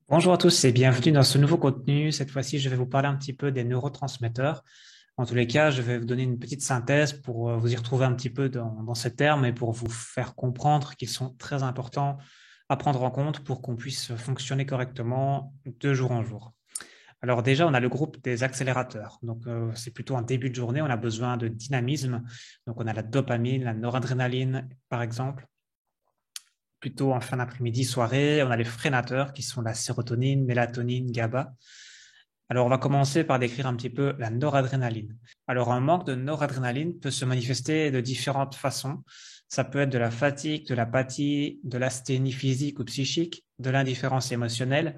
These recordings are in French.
Bonjour à tous et bienvenue dans ce nouveau contenu. Cette fois-ci, je vais vous parler un petit peu des neurotransmetteurs. En tous les cas, je vais vous donner une petite synthèse pour vous y retrouver un petit peu dans ces termes et pour vous faire comprendre qu'ils sont très importants à prendre en compte pour qu'on puisse fonctionner correctement de jour en jour. Alors déjà, on a le groupe des accélérateurs. Donc, c'est plutôt un début de journée. On a besoin de dynamisme. Donc, on a la dopamine, la noradrénaline, par exemple. Plutôt en fin d'après-midi, soirée, on a les freinateurs qui sont la sérotonine, mélatonine, GABA. Alors, on va commencer par décrire un petit peu la noradrénaline. Alors, un manque de noradrénaline peut se manifester de différentes façons. Ça peut être de la fatigue, de l'apathie, de l'asthénie physique ou psychique, de l'indifférence émotionnelle,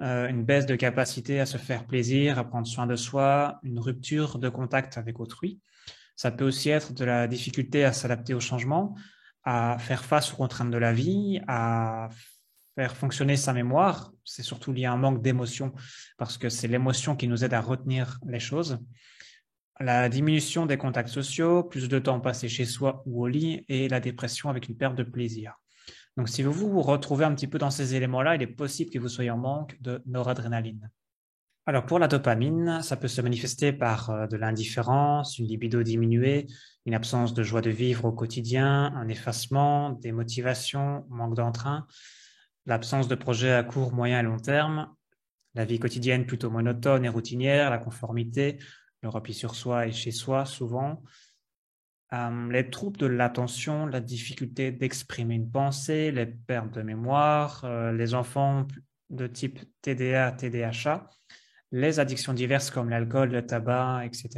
une baisse de capacité à se faire plaisir, à prendre soin de soi, une rupture de contact avec autrui. Ça peut aussi être de la difficulté à s'adapter au changement, à faire face aux contraintes de la vie, à faire fonctionner sa mémoire. C'est surtout lié à un manque d'émotion parce que c'est l'émotion qui nous aide à retenir les choses. La diminution des contacts sociaux, plus de temps passé chez soi ou au lit et la dépression avec une perte de plaisir. Donc, si vous vous retrouvez un petit peu dans ces éléments-là, il est possible que vous soyez en manque de noradrénaline. Alors pour la dopamine, ça peut se manifester par de l'indifférence, une libido diminuée, une absence de joie de vivre au quotidien, un effacement, des motivations, manque d'entrain, l'absence de projets à court, moyen et long terme, la vie quotidienne plutôt monotone et routinière, la conformité, le repli sur soi et chez soi souvent, les troubles de l'attention, la difficulté d'exprimer une pensée, les pertes de mémoire, les enfants de type TDA, TDAH, les addictions diverses comme l'alcool, le tabac, etc.,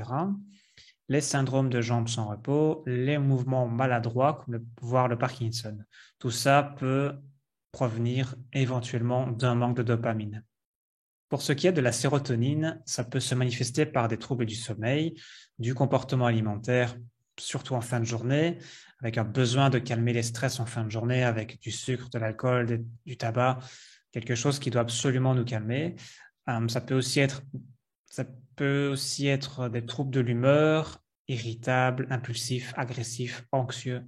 les syndromes de jambes sans repos, les mouvements maladroits, comme voire le Parkinson. Tout ça peut provenir éventuellement d'un manque de dopamine. Pour ce qui est de la sérotonine, ça peut se manifester par des troubles du sommeil, du comportement alimentaire, surtout en fin de journée, avec un besoin de calmer les stress en fin de journée avec du sucre, de l'alcool, du tabac, quelque chose qui doit absolument nous calmer. Ça peut aussi être, ça peut aussi être des troubles de l'humeur, irritable, impulsif, agressif, anxieux.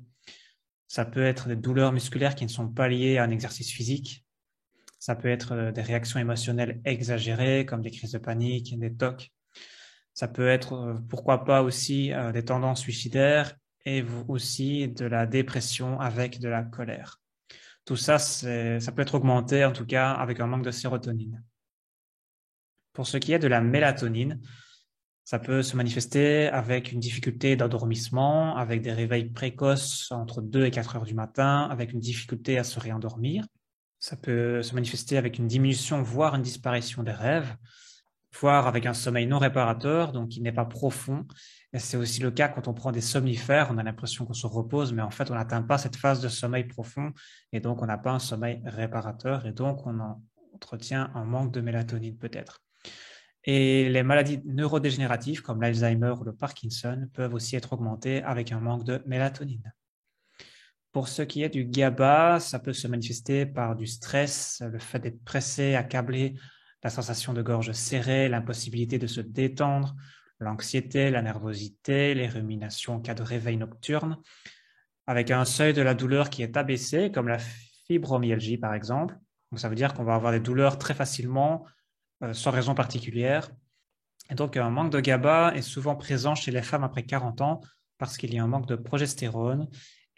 Ça peut être des douleurs musculaires qui ne sont pas liées à un exercice physique. Ça peut être des réactions émotionnelles exagérées, comme des crises de panique, des TOC. Ça peut être, pourquoi pas aussi, des tendances suicidaires et aussi de la dépression avec de la colère. Tout ça, ça peut être augmenté, en tout cas, avec un manque de sérotonine. Pour ce qui est de la mélatonine, ça peut se manifester avec une difficulté d'endormissement, avec des réveils précoces entre 2 et 4 heures du matin, avec une difficulté à se réendormir. Ça peut se manifester avec une diminution, voire une disparition des rêves, voire avec un sommeil non réparateur, donc qui n'est pas profond. Et c'est aussi le cas quand on prend des somnifères, on a l'impression qu'on se repose, mais en fait, on n'atteint pas cette phase de sommeil profond, et donc on n'a pas un sommeil réparateur, et donc on entretient un manque de mélatonine peut-être. Et les maladies neurodégénératives comme l'Alzheimer ou le Parkinson peuvent aussi être augmentées avec un manque de mélatonine. Pour ce qui est du GABA, ça peut se manifester par du stress, le fait d'être pressé, accablé, la sensation de gorge serrée, l'impossibilité de se détendre, l'anxiété, la nervosité, les ruminations en cas de réveil nocturne, avec un seuil de la douleur qui est abaissé, comme la fibromyalgie par exemple. Donc ça veut dire qu'on va avoir des douleurs très facilement, sans raison particulière. Et donc un manque de GABA est souvent présent chez les femmes après 40 ans parce qu'il y a un manque de progestérone.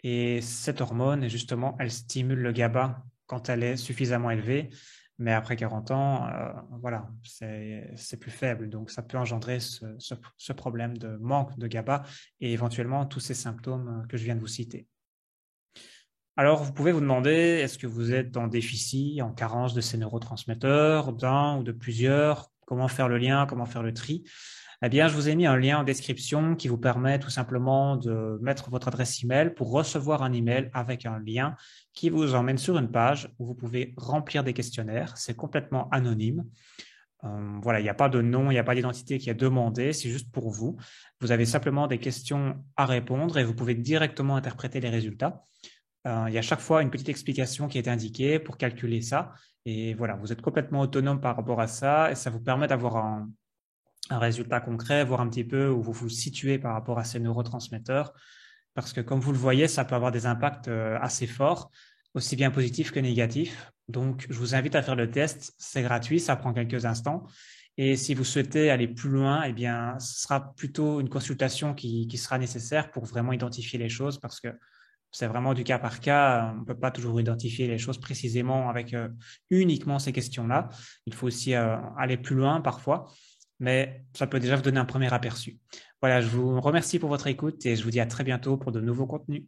Et cette hormone, justement, elle stimule le GABA quand elle est suffisamment élevée. Mais après 40 ans, voilà, c'est plus faible. Donc, ça peut engendrer ce problème de manque de GABA et éventuellement tous ces symptômes que je viens de vous citer. Alors, vous pouvez vous demander, est-ce que vous êtes en déficit, en carence de ces neurotransmetteurs, d'un ou de plusieurs? Comment faire le lien? Comment faire le tri? Eh bien, je vous ai mis un lien en description qui vous permet tout simplement de mettre votre adresse email pour recevoir un email avec un lien qui vous emmène sur une page où vous pouvez remplir des questionnaires. C'est complètement anonyme. Voilà, il n'y a pas de nom, il n'y a pas d'identité qui est demandée, c'est juste pour vous. Vous avez simplement des questions à répondre et vous pouvez directement interpréter les résultats. Il y a chaque fois une petite explication qui est indiquée pour calculer ça. Et voilà, vous êtes complètement autonome par rapport à ça et ça vous permet d'avoir un résultat concret, voir un petit peu où vous vous situez par rapport à ces neurotransmetteurs. Parce que comme vous le voyez, ça peut avoir des impacts assez forts, aussi bien positifs que négatifs. Donc, je vous invite à faire le test. C'est gratuit, ça prend quelques instants. Et si vous souhaitez aller plus loin, eh bien, ce sera plutôt une consultation qui sera nécessaire pour vraiment identifier les choses parce que c'est vraiment du cas par cas. On ne peut pas toujours identifier les choses précisément avec uniquement ces questions-là. Il faut aussi aller plus loin parfois, mais ça peut déjà vous donner un premier aperçu. Voilà, je vous remercie pour votre écoute et je vous dis à très bientôt pour de nouveaux contenus.